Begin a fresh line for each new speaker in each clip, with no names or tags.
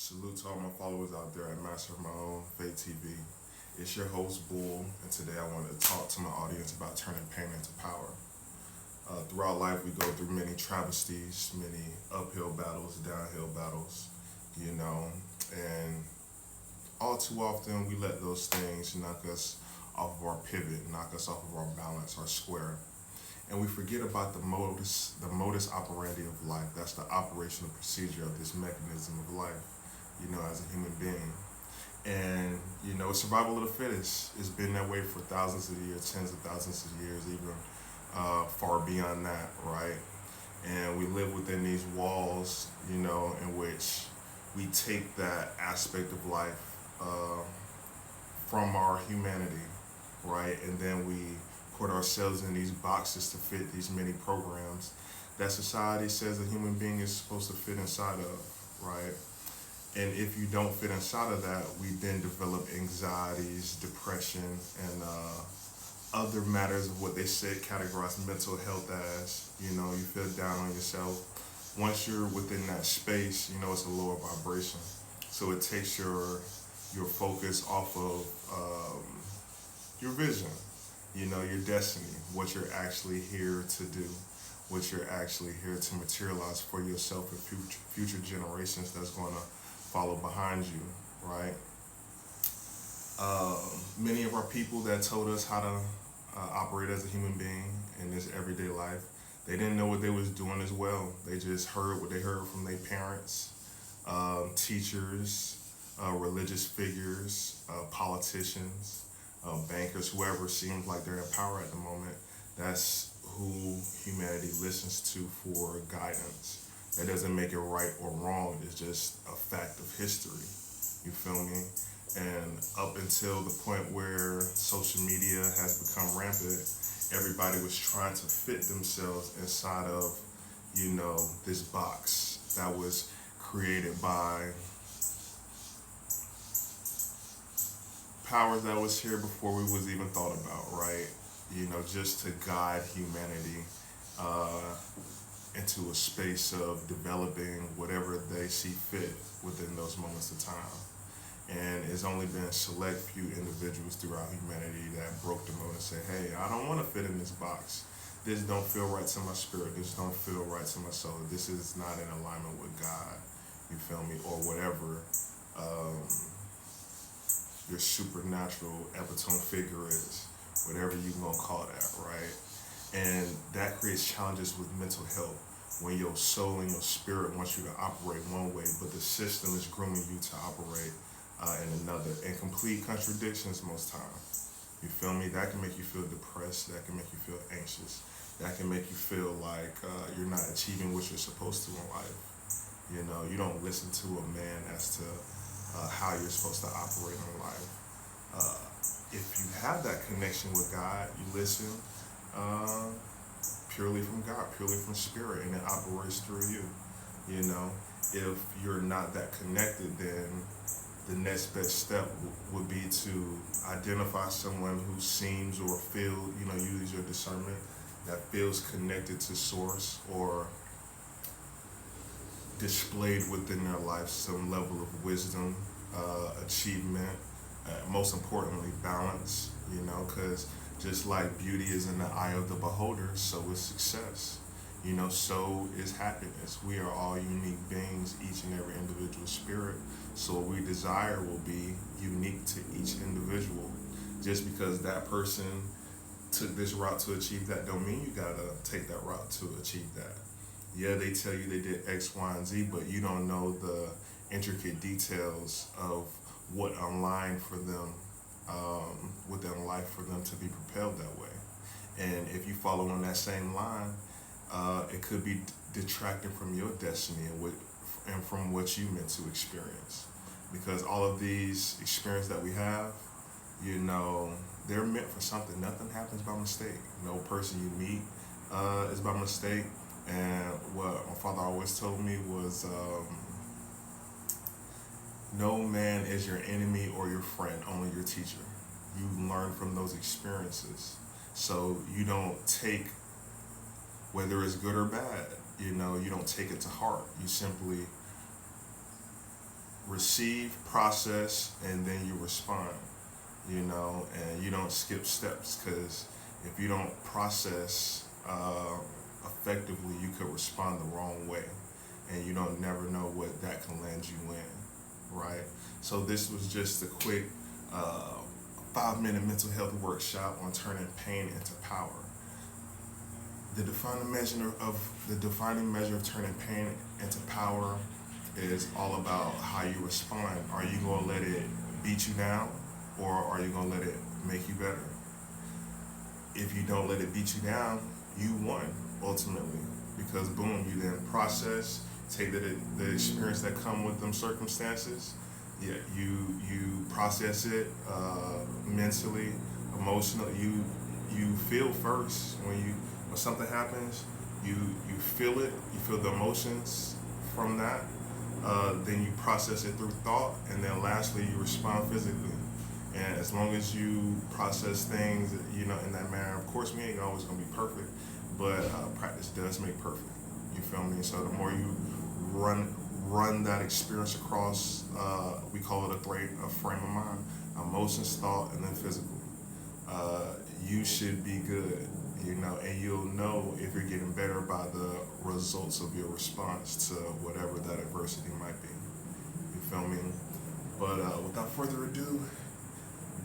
Salute to all my followers out there at Master of My Own Faith TV. It's your host, Bull, and today I want to talk to my audience about turning pain into power. Throughout life, we go through many travesties, many uphill battles, downhill battles, you know, and all too often we let those things knock us off of our pivot, knock us off of our balance, our square. And we forget about the modus operandi of life. That's the operational procedure of this mechanism of life, as a human being. And, it's survival of the fittest. It's been that way for thousands of years, tens of thousands of years, even far beyond that, right? And we live within these walls, in which we take that aspect of life from our humanity, right? And then we put ourselves in these boxes to fit these many programs that society says a human being is supposed to fit inside of, right? And if you don't fit inside of that, we then develop anxieties, depression, and other matters of what they said categorize mental health as. You feel down on yourself. Once you're within that space, it's a lower vibration. So it takes your focus off of your vision, your destiny, what you're actually here to do, what you're actually here to materialize for yourself and future generations that's going to follow behind you, right? Many of our people that told us how to operate as a human being in this everyday life, they didn't know what they was doing as well. They just heard what they heard from their parents, teachers, religious figures, politicians, bankers, whoever seems like they're in power at the moment. That's who humanity listens to for guidance. That doesn't make it right or wrong. It's just a fact of history. You feel me? And up until the point where social media has become rampant, everybody was trying to fit themselves inside of, this box that was created by powers that was here before we was even thought about, right? Just to guide humanity into a space of developing whatever they see fit within those moments of time. And it's only been a select few individuals throughout humanity that broke the mold and said, hey, I don't want to fit in this box. This don't feel right to my spirit. This don't feel right to my soul. This is not in alignment with God. You feel me? Or whatever your supernatural epitome figure is, whatever you gonna call that, right? And that creates challenges with mental health when your soul and your spirit wants you to operate one way, but the system is grooming you to operate in another, and complete contradictions most times. You feel me? That can make you feel depressed. That can make you feel anxious. That can make you feel like you're not achieving what you're supposed to in life. You don't listen to a man as to how you're supposed to operate in life. If you have that connection with God, you listen purely from God, purely from spirit, and it operates through you. If you're not that connected, then the next best step would be to identify someone who seems or feel, use your discernment, that feels connected to source or displayed within their life some level of wisdom, achievement, most importantly, balance, because just like beauty is in the eye of the beholder, so is success. So is happiness. We are all unique beings, each and every individual spirit. So what we desire will be unique to each individual. Just because that person took this route to achieve that don't mean you gotta take that route to achieve that. Yeah, they tell you they did X, Y, and Z, but you don't know the intricate details of what aligned for them within life for them to be propelled that way. And if you follow on that same line, it could be detracting from your destiny and from what you meant to experience. Because all of these experiences that we have, they're meant for something. Nothing happens by mistake. No person you meet is by mistake. And what my father always told me was, no man is your enemy or your friend, only your teacher. You learn from those experiences. So you don't take, whether it's good or bad, you don't take it to heart. You simply receive, process, and then you respond. And you don't skip steps, because if you don't process effectively, you could respond the wrong way, and you don't never know what that can land you in, right? So this was just a quick 5-minute mental health workshop on turning pain into power. The defining measure of turning pain into power is all about how you respond. Are you going to let it beat you down, or are you going to let it make you better? If you don't let it beat you down, you won ultimately, because boom, you then process, take the experience that come with them circumstances. Yeah, you process it mentally, emotionally. You feel first when something happens. You feel it. You feel the emotions from that. Then you process it through thought, and then lastly you respond physically. And as long as you process things, in that manner, of course, we ain't always gonna be perfect, but practice does make perfect. You feel me? So the more you run that experience across, we call it a frame of mind, emotions, thought, and then physical. You should be good, and you'll know if you're getting better by the results of your response to whatever that adversity might be. You feel me? But without further ado,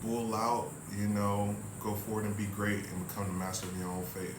bull out, go forward and be great and become the master of your own fate.